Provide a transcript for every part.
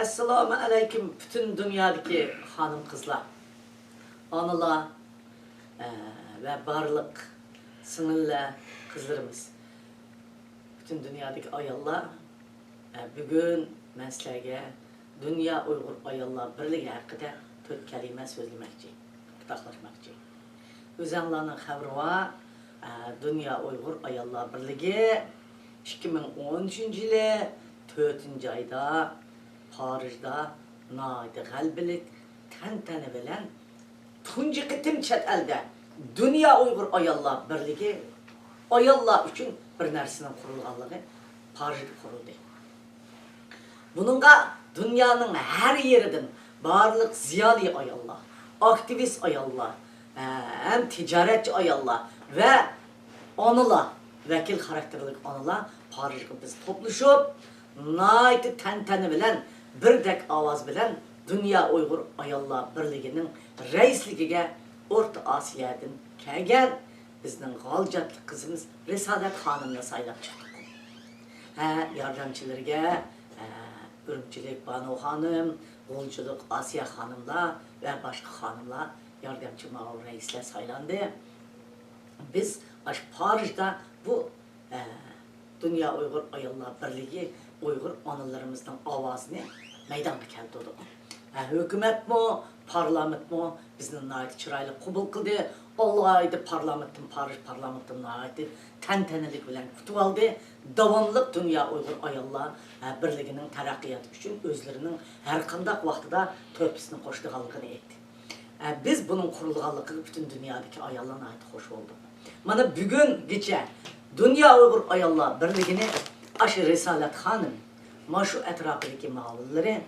Esselamu aleyküm bütün dünyadaki hanım kızlar, analar ve barlık sınırlı kızlarımız. Bütün dünyadaki ayollar bugün mesleğe Dünya Uygur Ayollar Birliği hakkında 4 kelime söylemekçi, ortaklaşmakçı. Özenlerinin haberi var, Dünya Uygur Ayollar Birliği 2013 yılı 4. ayda Parij'da naydı galbilik tantana bilen tunji qitim chet elde Dünya Uygur Ayollar Birliği ayollar üçün bir narsani qurilganligi Parijda qurildi. Bununla dünyanın her yerinden barlık ziyali ayollar, aktivist ayollar, hem ticaretçi ayollar ve analar, vekil karakterlik analar Parij'ga biz topluşup nayti tantana bilen bir dek avaz bilen Dünya Uygur Ayollar Birliği'nin reisligiga Orta Asya'dan kelgen bizning g'aljatli kızımız Risalat Hanım'la saylab chiqdik. Yardımcılarga Ürümçilik Banu Hanım, Golculuk Asya Hanımlar ve başka hanımlar yardımcı mağul reisler saylandı. Biz Parij'de bu Dünya Uygur Ayollar Birliği Uygur analarımızdan avazını meydana keltirdik. Hükümet mi, parlament mi bizden nayet çıraylı kabul kıldı. Allah'aydı parlamentin, Parij parlamentin nayeti tentenelik bilen kutup aldı. Davamlıq Dünya Uygur Ayollar Birliği'nin terakkiyatı için özlerinin her kandak vaxtıda törpüsünü koştuğalıqını etti. Biz bunun kurulğalıqı bütün dünyadaki ayollarına ait hoş oldu. Mana bugün gece Dünya Uygur Ayollar Birliği'ni aşı Risalat Hanım, maşu etrafındaki mağulları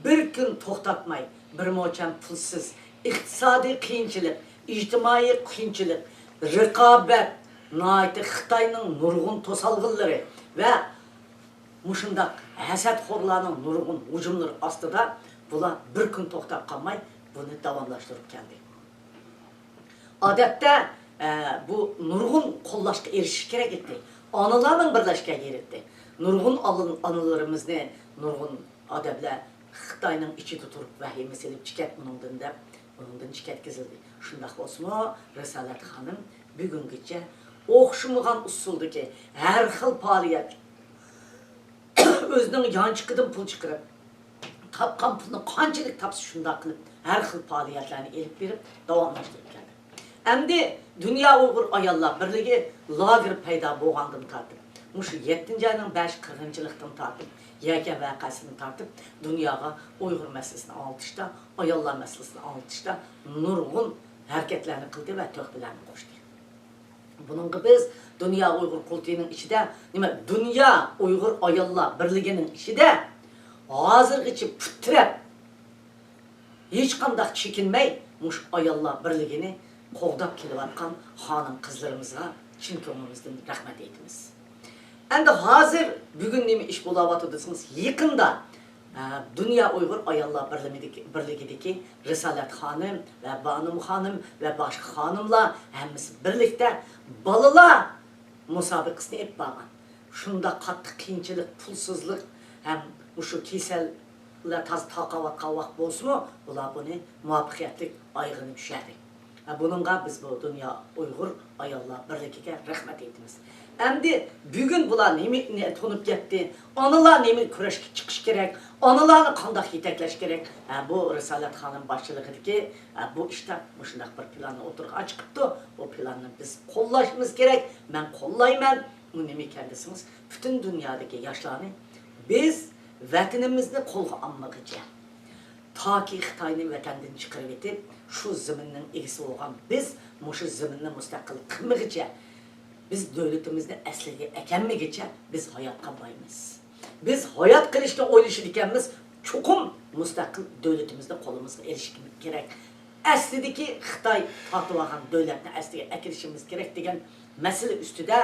bir gün toxtatmay, bir moçam pulsuz, iktisadi kıyınçılık, ictimai kıyınçılık, rıqabet, naiti Xitayning nurgun tosalgınları ve muşundak hasadxorlarning nurgun hücumları astıda bular bir gün toxtab qalmay bunu davamlaştırıp geldi. Adette bu nurgun qollashga erishish kerak edi. Analarning birlashgan yeri. Nurgun analarimizni nurgun adablar Xitayning ichida turib vahima selib chiqat bundan chiqatkazildi. Shundaq bo'lsa, Risalat Hanım bugungacha o'xshamagan usuldagi har xil faoliyat o'zining yanchiqidan pul chiqarib, topgan pulni qanchalik topsa shunday qilib har xil faoliyatlarni elib berib davomlashtirib keldi. Endi Dünya Uygur Ayollar Birliği lager paydo bo'lgandan tortib, mush 7-ayning 5-40-yiliqdan tortib, yakan vaqasini tortib, dunyoga Uygur meselesini anlatışda, ayollar meselesini anlatışda nurgun hareketlerini qildi ve töhbelerini qo'shdi. Bununla biz Dünya Uygur Kulti'nin içinde, Dünya Uygur Ayollar Birliği'nin içinde hazırgıcı püttirep hiç kandak çekinmey muş Ayollar Birliği'ni qoğdap kelivatkan hanım kızlarımıza çin kömümüzden rahmet eytimiz. Endi hazır bugün nemi iş bulavatudasınız yakında Dünya Uygur Ayollar Birliği'deki Risalat Hanım ve Banu Hanım ve başka hanımlar hemimiz birlikte balalar musabıkasını hep bağlan. Şunda katlı kıyınçılık, pulsuzluk hem şu keseller taz taqavat qavaq bolsun mu? Bunlar bunu muvaffakiyetlik aygını düşerdi. Bununla biz bu Dünya Uygur Ayollar Birliği'ne rahmet etimiz. Endi bugün bular nemi tonup gitti, analar nemi kurashga chiqish kerak, analarni qanday yetaklash kerak. Bu Risalat Hanım başçılığındaki bu işte shunday bir planni o'tirg'a chiqibdi. O planni biz qo'llashimiz kerak. Men qo'llayman. Bu nemi kendisiniz. Bütün dünyadaki yaşlarni biz vatanimizni qo'lga olmaguncha taki Xitoyni vatandan chiqarib etib, shu zaminning egasi bo'lgan biz shu zaminni mustaqil qilmaguncha biz devletimizni asliga ekanmigicha biz hayot qilmaymiz. Biz hayot qilishga o'ylashib ekanmiz, chuqur mustaqil devletimizni qo'limizga erishishimiz kerak. Aslidagi Xitoy tortib olgan davlatni asliga akirishimiz kerak degan masala ustida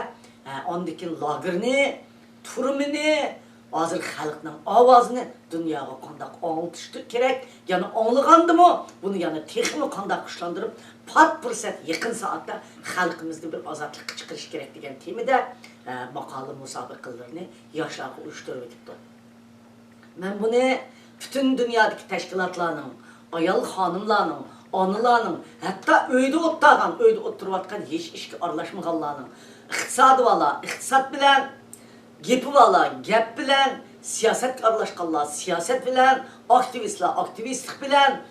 ondikin lagerni, turmini, hozir xalqning ovozini dunyoga qanday anglatish kerak? Ya'ni anglagandimi? Buni yana texmi qanday kuchlantirib, pat fursat yaqin soatda xalqimizni bir ozodlikka chiqarish kerak degan temada maqola musobaqalarini yoshlarga uyushtirib o'tibdi. Men buni bütün dünyadaki teşkilatlarının, ayal hanımlarının, anılarının, hatta öyde ottağın, öyde oturuvatkan hiç işki arlaşmağanlarının, iqtisadi vala, iqtisat bilen, gepi vala, gep bilen, siyaset arlaşkanlar, siyaset bilen, aktivistler, aktivistlik bilen,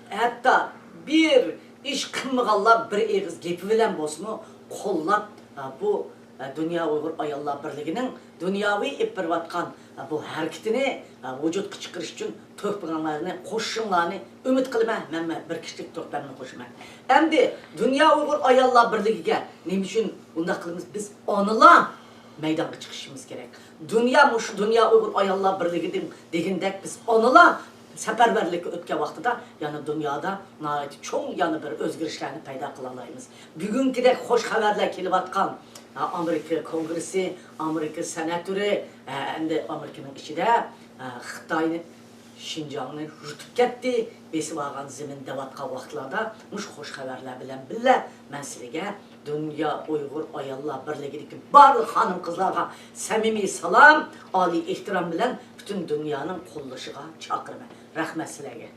hatta bir iş kılmağanlar bir eğiz gepi bilen bosmu kollap bu Dünya Uygur Ayallar Birliği'nin dünyavi ip bervatkan bu hareketini vücut çıkarış için töhbüganlarını, koşuşunlarını ümit kılma. Ben bir kişilik töhbüganlarını koşuma. Hem de Dünya Uygur Ayallar Birliği'ne ne için bunda kılımız biz onunla meydana çıkışımız gerek. Dünya Uygur Ayallar Birliği degindek biz onunla seferberlik ötke vaxtıda, yani dünyada çok yani bir özgürlüklerini payda kılalayımız. Bugünkü hoş haberler kelivatkan Amerika Kongresi, Amerika Senatörü, hem de Amerika'nın içinde Xitay'ın Şincan'ı yutup gitti. Besi varğan zeminde vatqa vaxtlarda muş hoş haberler bilen bile ben sizge Dünya Uygur Ayallar Birliği'deki barlı hanım kızlara samimi salam, ali ihtiram bilen bütün dünyanın kollaşığa çakırma. Rahmet sizge.